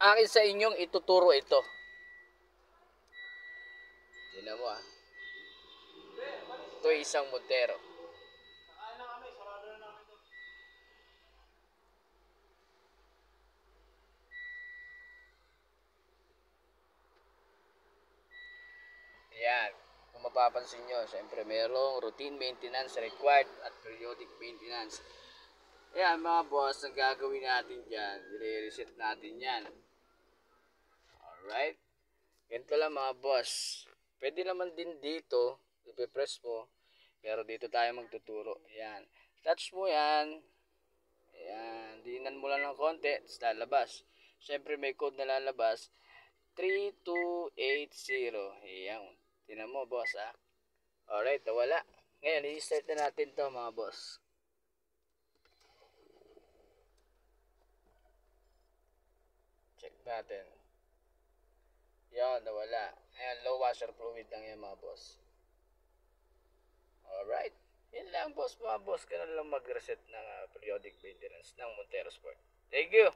akin sa inyong ituturo ito. Tingnan mo ah. Ito ay isang Montero. Ayan. Kung mapapansin nyo, syempre merong routine maintenance required at periodic maintenance. Ayan mga boss, ang gagawin natin dyan, i-reset natin yan. Alright? Ganito lang mga boss. Pwede naman din dito, ipipress mo, pero dito tayo magtuturo. Ayan. Touch mo yan. Ayan. Dinan mo lang ng konti, tapos lalabas. Siyempre may code na lalabas. 3280. Ayan. Tinan mo boss ah. Alright, nawala. Ngayon, i-start na natin to mga boss. Check natin. Yan, nawala. Ayan, low washer fluid lang yan mga boss. Alright. Yan lang boss mga boss. Ganun lang mag-reset ng periodic maintenance ng Montero Sport. Thank you.